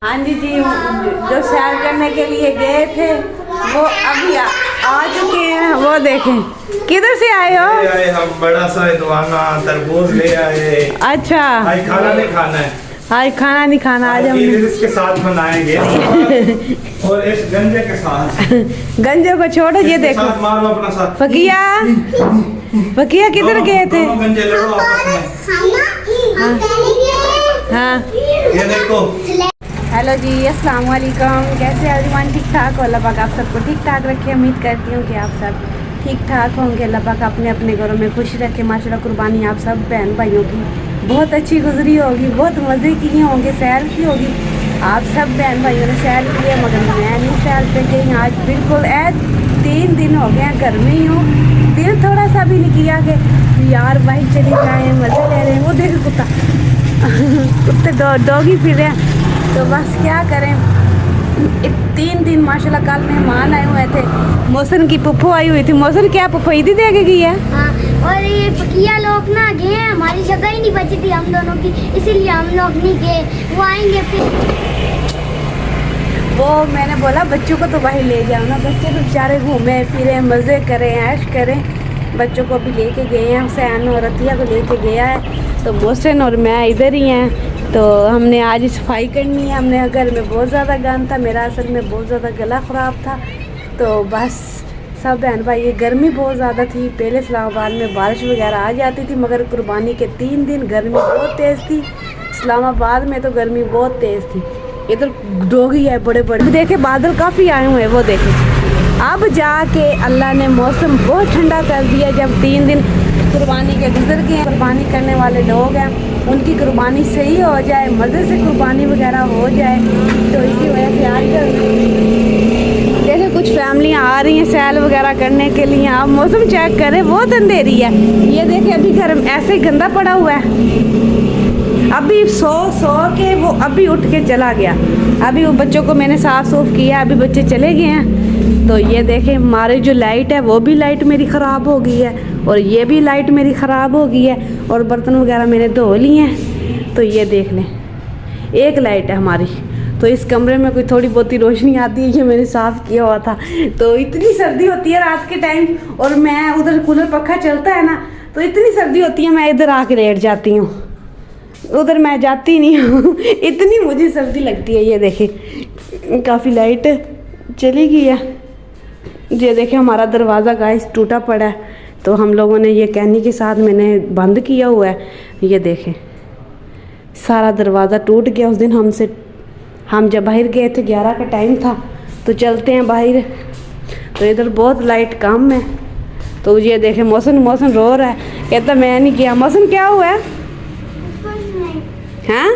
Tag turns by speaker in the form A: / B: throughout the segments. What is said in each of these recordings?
A: हाँ जी जी, जो सैर करने के लिए गए थे वो अभी आ चुके हैं। वो देखें, किधर से आए हो?
B: आए हम बड़ा सा दवाना तरबूज ले आए।
A: अच्छा,
B: आज खाना नहीं खाना है।
A: आज खाना नहीं खाना, आज हम
B: इसके साथ बनाएंगे और इस गंजे के साथ।
A: गंजे को छोड़ो, ये देखो
B: मारो अपना साथ।
A: फकिया फकिया किधर गए थे?
B: गंजे लड़ो आपस में।
A: हाँ,
B: ये देखो।
A: हेलो जी, अस्सलाम वालेकुम। कैसे आजमान? ठीक ठाक हो? अल्लाह पाक आप सबको ठीक ठाक रखे। उम्मीद करती हूँ कि आप सब ठीक ठाक होंगे। अल्लाह पाक अपने अपने घरों में खुश रखे। माशाल्लाह कुर्बानी आप सब बहन भाइयों की बहुत अच्छी गुजरी होगी, बहुत मज़े किए होंगे, सैर की होगी। आप सब बहन भाइयों ने सैर की है, मगर मैं नहीं सैर पे गई आज। बिल्कुल 3 दिन हो गए घर में ही हूँ। दिल थोड़ा सा भी नहीं किया कि यार भाई चले जाएँ, मज़े ले रहे हैं। वो देखे कुत्ता कुत्ते डॉगी फिर रहे हैं, तो बस क्या करें। 3 दिन माशाल्लाह। कल मेहमान आए हुए थे, मौसम की पुप्पो आई हुई थी। मौसम क्या पुप्पो ईदी दे के गई है?
C: हाँ, और ये पकिया लोग ना गए हैं, हमारी जगह ही नहीं बची थी हम दोनों की, इसीलिए हम लोग नहीं गए। वो आएंगे फिर।
A: वो मैंने बोला बच्चों को तो वही ले जाओ ना, बच्चे तो बेचारे घूमें फिरें, मज़े करें, ऐश करें। बच्चों को भी लेके गए हैं, सैन और रतिया को लेके गया है, तो मोहसिन और मैं इधर ही हैं। तो हमने आज सफाई करनी है। हमने घर में बहुत ज़्यादा गंद था, मेरा असल में बहुत ज़्यादा गला ख़राब था। तो बस सब बहन भाई, ये गर्मी बहुत ज़्यादा थी। पहले इस्लामाबाद में बारिश वगैरह आ जाती थी, मगर कुर्बानी के 3 दिन गर्मी बहुत तेज़ थी। इस्लामाबाद में तो गर्मी बहुत तेज़ थी। इधर डोगी है बड़े बड़े, देखे बादल काफ़ी आए हुए हैं। वो देखे अब जाके अल्लाह ने मौसम बहुत ठंडा कर दिया। जब 3 दिन कुर्बानी के गुजर गए, कुर्बानी करने वाले लोग हैं, उनकी कुर्बानी सही हो जाए, मज़े से कुर्बानी वगैरह हो जाए, तो इसी वजह से आज देखिए कुछ फैमिलियाँ आ रही हैं सैर वगैरह करने के लिए। आप मौसम चेक करें, बहुत अंधेरी है। ये देखिए अभी घर ऐसे ही गंदा पड़ा हुआ है। अभी सो के वो अभी उठ के चला गया। अभी वो बच्चों को मैंने साफ़ सूफ किया, अभी बच्चे चले गए हैं। तो ये देखें हमारी जो लाइट है वो भी लाइट मेरी ख़राब हो गई है, और ये भी लाइट मेरी ख़राब हो गई है, और बर्तन वगैरह मैंने धो लिए हैं। तो ये देख लें, एक लाइट है हमारी। तो इस कमरे में कोई थोड़ी बहुत ही रोशनी आती है, ये मैंने साफ़ किया हुआ था। तो इतनी सर्दी होती है रात के टाइम, और मैं उधर कूलर पक्खा चलता है ना, तो इतनी सर्दी होती है मैं इधर आके लेट जाती हूँ, उधर मैं जाती नहीं हूँ इतनी मुझे सर्दी लगती है। ये देखें काफ़ी लाइट चली गई है। ये देखें हमारा दरवाज़ा गाइस टूटा पड़ा है, तो हम लोगों ने ये कहनी के साथ मैंने बंद किया हुआ है। ये देखें सारा दरवाज़ा टूट गया। उस दिन हम जब बाहर गए थे, 11 का टाइम था, तो चलते हैं बाहर, तो इधर बहुत लाइट कम है। तो ये देखें मौसम रो रहा है, कहता मैं नहीं किया। मौसम क्या हुआ है? हाँ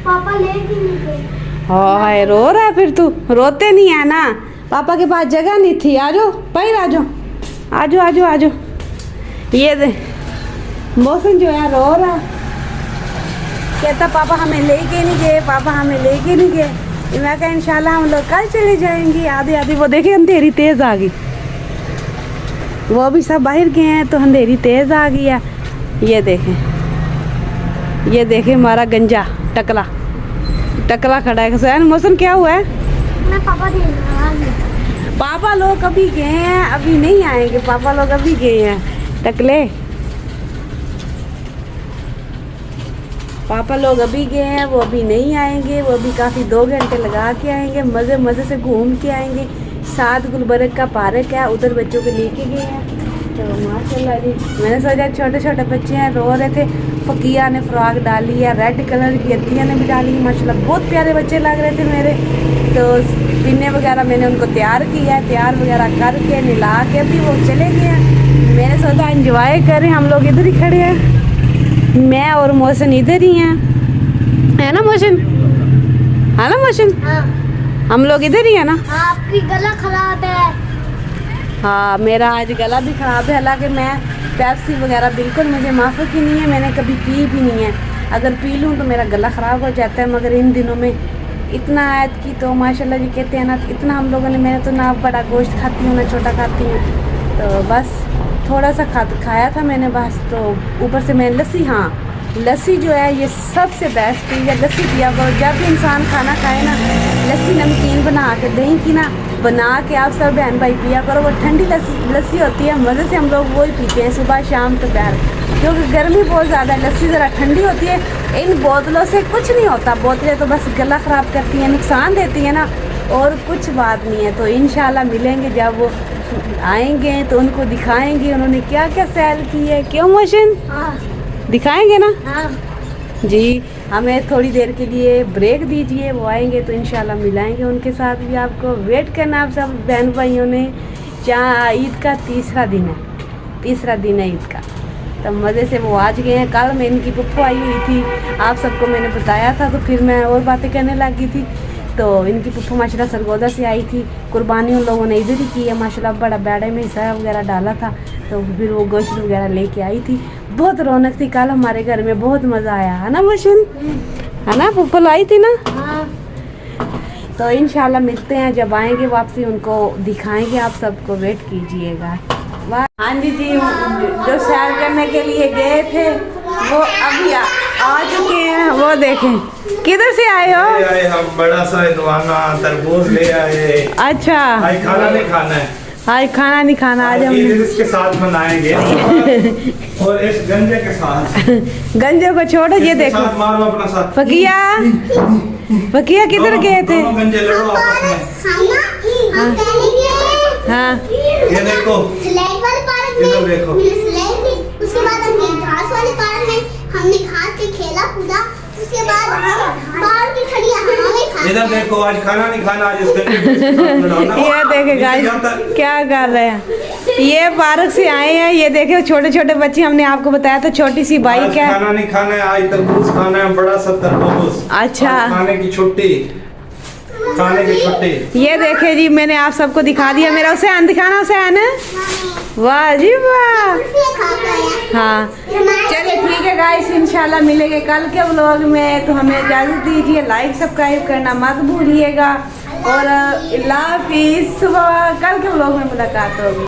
C: पापा लेके नहीं गए।
A: हाय रो रहा है। फिर तू रोते नहीं है ना? पापा के पास जगह नहीं थी। आ जाओ बाहर, आ जाओ आ जाओ आ जाओ आ जाओ। ये दे मौसम जो है रो रहा, कहता पापा हमें लेके नहीं गए, पापा हमें लेके नहीं गए। मैं कहा इंशाल्लाह हम लोग कल चले जाएंगे। आधी वो देखे अंधेरी तेज़ आ गई, वो भी सब बाहर गए हैं, तो अंधेरी तेज़ आ गई है। ये देखें हमारा गंजा टकला खड़ा है। सैन मौसम क्या हुआ है?
C: मैं पापा दे रहा हूँ।
A: पापा लोग अभी गए हैं, अभी नहीं आएंगे। पापा लोग अभी गए हैं टकले, पापा लोग अभी गए हैं, वो अभी नहीं आएंगे। वो भी काफ़ी 2 घंटे लगा के आएंगे, मज़े से घूम के आएंगे। साथ गुलबर्ग का पार्क है, उधर बच्चों को लेके गए हैं। तो माशाल्लाह जी, मैंने सोचा छोटे छोटे बच्चे हैं, रो रहे थे। फकिया ने फ्रॉक डाली है रेड कलर की, अतिया ने भी डाली। माशाल्लाह बहुत प्यारे बच्चे लग रहे थे मेरे। तो पिन्ने वगैरह मैंने उनको तैयार किया है, तैयार वगैरह करके नहला के अभी वो चले गए हैं। मैंने सोचा एंजॉय करें, हम लोग इधर ही खड़े हैं, मैं और मोहसिन इधर ही हैं, है ना मोहसिन? है ना मोहसिन?
C: हाँ।
A: हम लोग इधर ही है ना?
C: हाँ, आपकी गला खराब है।
A: हाँ मेरा आज गला भी ख़राब है। हालांकि मैं पेप्सी वगैरह बिल्कुल मुझे माफ़ी की नहीं है, मैंने कभी पी भी नहीं है। अगर पी लूँ तो मेरा गला ख़राब हो जाता है। मगर इन दिनों में इतना आयत की तो माशाल्लाह जी कहते हैं ना, इतना हम लोगों ने, मैंने तो ना बड़ा गोश्त खाती हूँ ना छोटा खाती हूँ, तो बस थोड़ा सा खाया था मैंने बस। तो ऊपर से मैं लस्सी, हाँ लस्सी जो है ये सबसे बेस्ट चीज़ है। लस्सी पिया करो, जब भी इंसान खाना खाए ना, लस्सी नमकीन बना के, दही की ना बना के आप सब बहन भाई पिया करो। वो ठंडी लस्सी होती है, मज़े से हम लोग वही पीते हैं सुबह शाम दोपहर, क्योंकि गर्मी बहुत ज़्यादा है। लस्सी ज़रा ठंडी होती है। इन बोतलों से कुछ नहीं होता, बोतलें तो बस गला ख़राब करती हैं, नुकसान देती हैं ना, और कुछ बात नहीं है। तो इंशाल्लाह मिलेंगे, जब वो आएंगे तो उनको दिखाएंगे उन्होंने क्या क्या सेल की है। क्यों मोशन?
C: हाँ
A: दिखाएंगे ना
C: हाँ।
A: जी। हमें थोड़ी देर के लिए ब्रेक दीजिए, वो आएंगे तो इंशाल्लाह मिलाएंगे उनके साथ भी। आपको वेट करना आप सब बहन भाइयों ने। जहाँ ईद का तीसरा दिन है ईद का, तो मज़े से वो आज गए हैं। कल में इनकी पुप्पो आई हुई थी, आप सबको मैंने बताया था, तो फिर मैं और बातें करने लगी थी। तो इनकी पुप्पो माशाल्लाह सरगोदा से आई थी। कुर्बानी उन लोगों ने इधर ही की है माशाल्लाह, बड़ा बैडे में हिस्सा वगैरह डाला था, तो फिर वो गोश्त वगैरह लेके आई थी। बहुत रौनक थी कल हमारे घर में, बहुत मज़ा आया है ना मोशन, है ना? पुप्पो आई थी ना।
C: हाँ।
A: तो इंशाल्लाह मिलते हैं, जब आएंगे वापसी उनको दिखाएंगे, आप सबको वेट कीजिएगा। वाह। हाँ जी जो सैर करने के लिए गए थे वो अभी आ चुके हैं। वो देखें, किधर से आए हो?
B: आए हम बड़ा सा इदवाना तरबूज ले आए।
A: अच्छा,
B: आज खाना नहीं खाना है,
A: आज खाना नहीं खाना, आज हम
B: ईद इसके साथ मनाएंगे और इस गंजे के साथ।
A: गंजे को छोड़ो, ये
B: इसके
A: देखो
B: साथ मारो अपना साथ।
A: फकिया किधर गए थे?
B: दोनों गंजे लड़ो आपस में।
C: हम पहले
A: हाँ
B: ये देखो,
C: स्लाइड वाले पार्क
B: इधर
C: में
B: देखो।
C: स्लाइड में, उसके बाद हमने घास वाले पार्क में हमने घास पे खेला कूदा, उसके बाद हम बाहर की खड़ी हमें खा।
B: इधर देखो, आज खाना नहीं खाना, आज इस गंजे के साथ लड़ाना।
A: ये देखे गाइस क्या कर रहे हैं। ये पार्क से आए हैं, ये देखे छोटे छोटे बच्चे, हमने आपको बताया था छोटी सी बाइक है।
B: खाना नहीं खाना है, आज तरबूज खाना है, बड़ा सा तरबूज।
A: अच्छा।
B: आज खाने की छुट्टी, खाने की छुट्टी।
A: ये देखे जी, मैंने आप सबको दिखा दिया। मेरा हुसैन दिखाना, हुसैन। वाह जी वाह। हाँ चलिए ठीक है गाइस, इंशाल्लाह मिलेंगे कल के व्लॉग में। तो हमें इजाज़त दीजिए, लाइक सब्सक्राइब करना मत भूलिएगा, और अल्लाह हाफिज़। सुबह कल के व्लॉग में मुलाकात होगी।